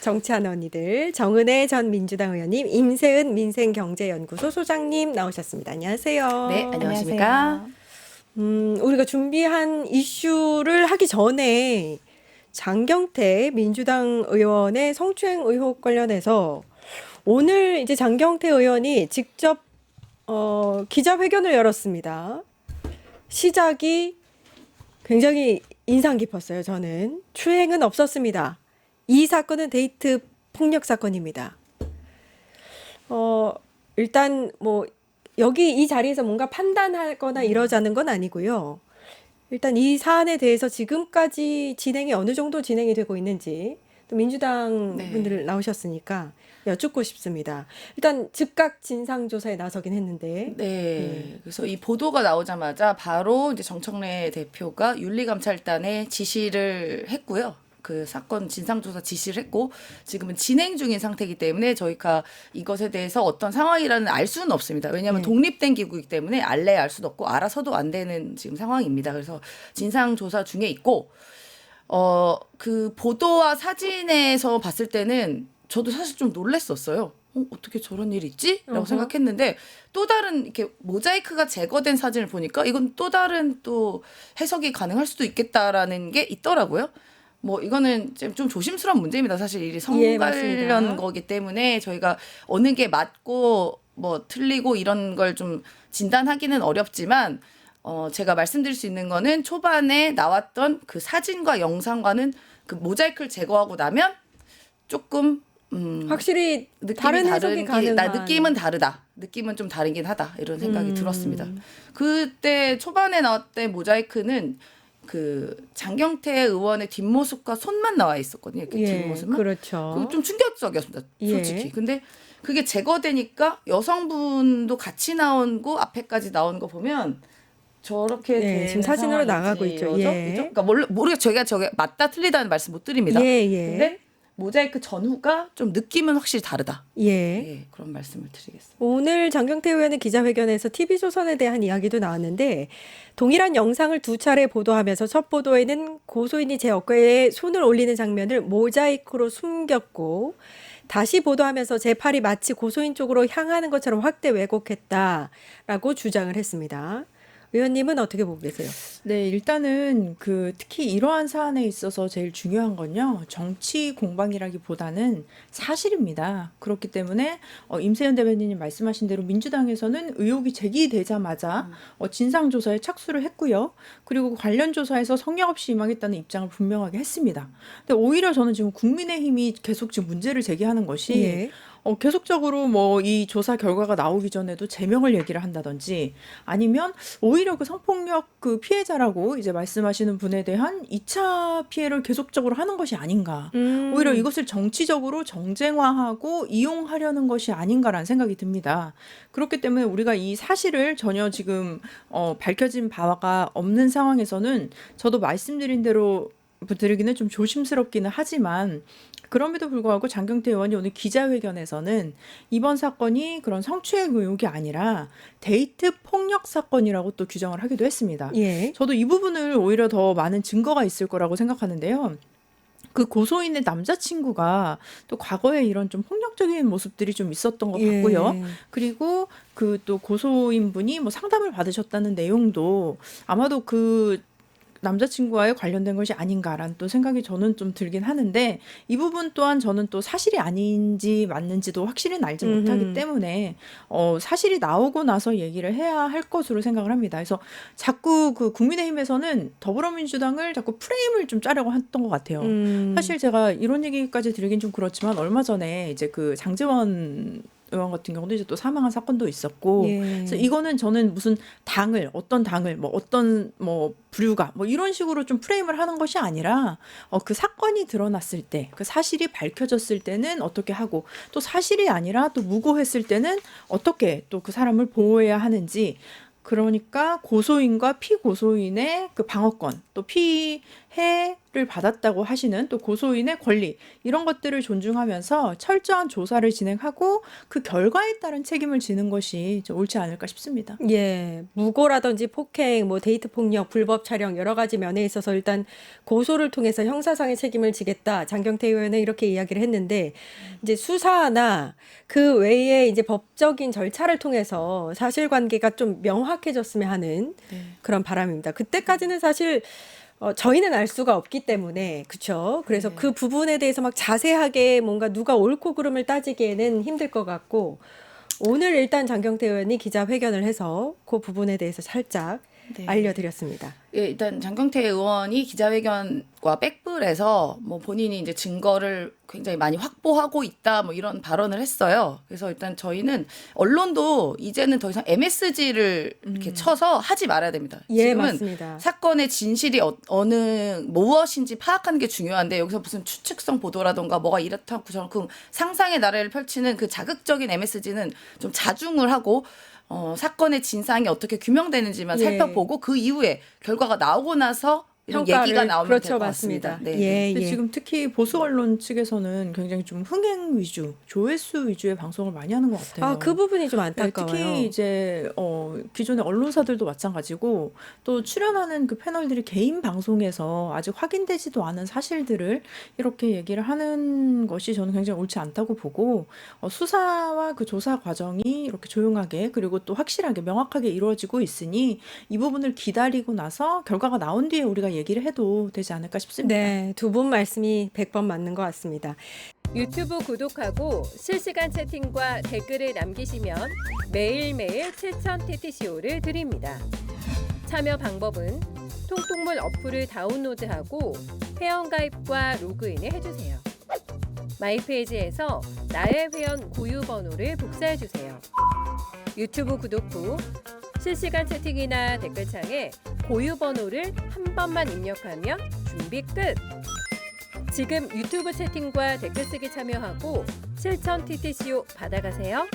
정치하는 언니들 정은혜 전 민주당 의원님, 임세은 민생경제연구소 소장님 나오셨습니다. 안녕하세요. 네, 안녕하십니까? 우리가 준비한 이슈를 하기 전에 장경태 민주당 의원의 성추행 의혹 관련해서 오늘 이제 장경태 의원이 직접 기자회견을 열었습니다. 시작이 굉장히 인상 깊었어요. 저는 추행은 없었습니다. 이 사건은 데이트 폭력 사건입니다. 일단 뭐 여기 이 자리에서 뭔가 판단하거나 이러자는 건 아니고요. 일단 이 사안에 대해서 지금까지 진행이 어느 정도 진행이 되고 있는지 또 민주당 네. 분들 나오셨으니까 여쭙고 싶습니다. 일단 즉각 진상조사에 나서긴 했는데 네. 그래서 이 보도가 나오자마자 바로 이제 정청래 대표가 윤리감찰단에 지시를 했고요. 그 사건 진상조사 지시를 했고 지금은 진행 중인 상태이기 때문에 저희가 이것에 대해서 어떤 상황이라는 알 수는 없습니다. 왜냐하면 네. 독립된 기구이기 때문에 알래 알 수도 없고 알아서도 안 되는 지금 상황입니다. 그래서 진상조사 중에 있고 그 보도와 사진에서 봤을 때는 저도 사실 좀 놀랬었어요. 어떻게 저런 일이 있지? 라고 어허. 생각했는데 또 다른 이렇게 모자이크가 제거된 사진을 보니까 이건 또 다른 또 해석이 가능할 수도 있겠다라는 게 있더라고요. 뭐 이거는 좀 조심스러운 문제입니다. 사실 일이 성 예, 관련 맞습니다. 거기 때문에 저희가 어느 게 맞고 뭐 틀리고 이런 걸 좀 진단하기는 어렵지만 제가 말씀드릴 수 있는 거는 초반에 나왔던 그 사진과 영상과는 그 모자이크를 제거하고 나면 조금 확실히 느낌이 다른 해석이 가능한 느낌은 다르다. 느낌은 좀 다르긴 하다. 이런 생각이 음. 들었습니다. 그때 초반에 나왔던 모자이크는 그 장경태 의원의 뒷모습과 손만 나와 있었거든요. 이렇게 예, 뒷모습만. 그렇죠. 그거 좀 충격적이었습니다. 솔직히. 예. 근데 그게 제거되니까 여성분도 같이 나온 거 앞에까지 나온 거 보면 저렇게 네, 되는 지금 사진으로 나가고 있죠. 상황이지요. 예. 그러니까 모르겠 저게 맞다 틀리다는 말씀 못 드립니다. 예, 예. 근데 모자이크 전후가 좀 느낌은 확실히 다르다. 예. 예, 그런 말씀을 드리겠습니다. 오늘 장경태 의원의 기자회견에서 TV조선에 대한 이야기도 나왔는데 동일한 영상을 두 차례 보도하면서 첫 보도에는 고소인이 제 어깨에 손을 올리는 장면을 모자이크로 숨겼고 다시 보도하면서 제 팔이 마치 고소인 쪽으로 향하는 것처럼 확대 왜곡했다라고 주장을 했습니다. 의원님은 어떻게 보고 계세요? 네, 일단은 특히 이러한 사안에 있어서 제일 중요한 건요, 정치 공방이라기보다는 사실입니다. 그렇기 때문에 임세현 대변인님 말씀하신 대로 민주당에서는 의혹이 제기되자마자 진상조사에 착수를 했고요. 그리고 관련 조사에서 성역 없이 임하겠다는 입장을 분명하게 했습니다. 근데 오히려 저는 지금 국민의힘이 계속 지금 문제를 제기하는 것이 예. 계속적으로 뭐 이 조사 결과가 나오기 전에도 제명을 얘기를 한다든지 아니면 오히려 그 성폭력 그 피해자라고 이제 말씀하시는 분에 대한 2차 피해를 계속적으로 하는 것이 아닌가. 오히려 이것을 정치적으로 정쟁화하고 이용하려는 것이 아닌가라는 생각이 듭니다. 그렇기 때문에 우리가 이 사실을 전혀 지금 밝혀진 바가 없는 상황에서는 저도 말씀드린 대로 드리기는 좀 조심스럽기는 하지만 그럼에도 불구하고 장경태 의원이 오늘 기자회견에서는 이번 사건이 그런 성추행 의혹이 아니라 데이트 폭력 사건이라고 또 규정을 하기도 했습니다. 예. 저도 이 부분을 오히려 더 많은 증거가 있을 거라고 생각하는데요. 그 고소인의 남자친구가 또 과거에 이런 좀 폭력적인 모습들이 좀 있었던 것 같고요. 예. 그리고 그 또 고소인 분이 뭐 상담을 받으셨다는 내용도 아마도 그 남자친구와의 관련된 것이 아닌가라는 또 생각이 저는 좀 들긴 하는데 이 부분 또한 저는 또 사실이 아닌지 맞는지도 확실히 알지 못하기 때문에 사실이 나오고 나서 얘기를 해야 할 것으로 생각을 합니다. 그래서 자꾸 그 국민의힘에서는 더불어민주당을 자꾸 프레임을 좀 짜려고 했던 것 같아요. 사실 제가 이런 얘기까지 드리긴 좀 그렇지만 얼마 전에 이제 그 장제원 의원 같은 경우도 이제 또 사망한 사건도 있었고, 예. 그래서 이거는 저는 무슨 어떤 당을 뭐 어떤 뭐 부류가 뭐 이런 식으로 좀 프레임을 하는 것이 아니라 그 사건이 드러났을 때, 그 사실이 밝혀졌을 때는 어떻게 하고 또 사실이 아니라 또 무고했을 때는 어떻게 또 그 사람을 보호해야 하는지. 그러니까 고소인과 피고소인의 그 방어권, 또 피해 해를 받았다고 하시는 또 고소인의 권리 이런 것들을 존중하면서 철저한 조사를 진행하고 그 결과에 따른 책임을 지는 것이 좀 옳지 않을까 싶습니다. 예, 무고라든지 폭행, 뭐 데이트 폭력, 불법 촬영 여러 가지 면에 있어서 일단 고소를 통해서 형사상의 책임을 지겠다. 장경태 의원은 이렇게 이야기를 했는데 이제 수사나 그 외에 이제 법적인 절차를 통해서 사실관계가 좀 명확해졌으면 하는 그런 바람입니다. 그때까지는 사실 저희는 알 수가 없기 때문에 그렇죠. 그래서 그 부분에 대해서 막 자세하게 뭔가 누가 옳고 그름을 따지기에는 힘들 것 같고 오늘 일단 장경태 의원이 기자회견을 해서 그 부분에 대해서 살짝 네. 알려드렸습니다. 예, 일단 장경태 의원이 기자회견과 백불에서 뭐 본인이 이제 증거를 굉장히 많이 확보하고 있다 뭐 이런 발언을 했어요. 그래서 일단 저희는 언론도 이제는 더 이상 MSG를 이렇게 쳐서 하지 말아야 됩니다. 예, 지금은 맞습니다. 사건의 진실이 어느 무엇인지 파악하는 게 중요한데 여기서 무슨 추측성 보도라던가 뭐가 이렇다고 저렇고 상상의 나래를 펼치는 그 자극적인 MSG는 좀 자중을 하고 사건의 진상이 어떻게 규명되는지만 예. 살펴보고 그 이후에 결과가 나오고 나서 이런 평가를 얘기가 나오면 그렇죠, 될 것 맞습니다. 같습니다. 네. 예, 근데 예. 지금 특히 보수 언론 측에서는 굉장히 좀 흥행 위주, 조회수 위주의 방송을 많이 하는 것 같아요. 아, 그 부분이 좀 네, 안타까워요. 특히 이제 기존의 언론사들도 마찬가지고 또 출연하는 그 패널들이 개인 방송에서 아직 확인되지도 않은 사실들을 이렇게 얘기를 하는 것이 저는 굉장히 옳지 않다고 보고 수사와 그 조사 과정이 이렇게 조용하게 그리고 또 확실하게 명확하게 이루어지고 있으니 이 부분을 기다리고 나서 결과가 나온 뒤에 우리가 얘기를 해도 되지 않을까 싶습니다. 네, 두 분 말씀이 100번 맞는 것 같습니다. 유튜브 구독하고 실시간 채팅과 댓글을 남기시면 매일매일 7,000TTCO를 드립니다. 참여 방법은 통통물 어플을 다운로드하고 회원가입과 로그인을 해주세요. 마이페이지에서 나의 회원 고유 번호를 복사해주세요. 유튜브 구독 후 실시간 채팅이나 댓글창에 고유 번호를 한 번만 입력하면 준비 끝! 지금 유튜브 채팅과 댓글 쓰기 참여하고 7,000TTCO 받아가세요.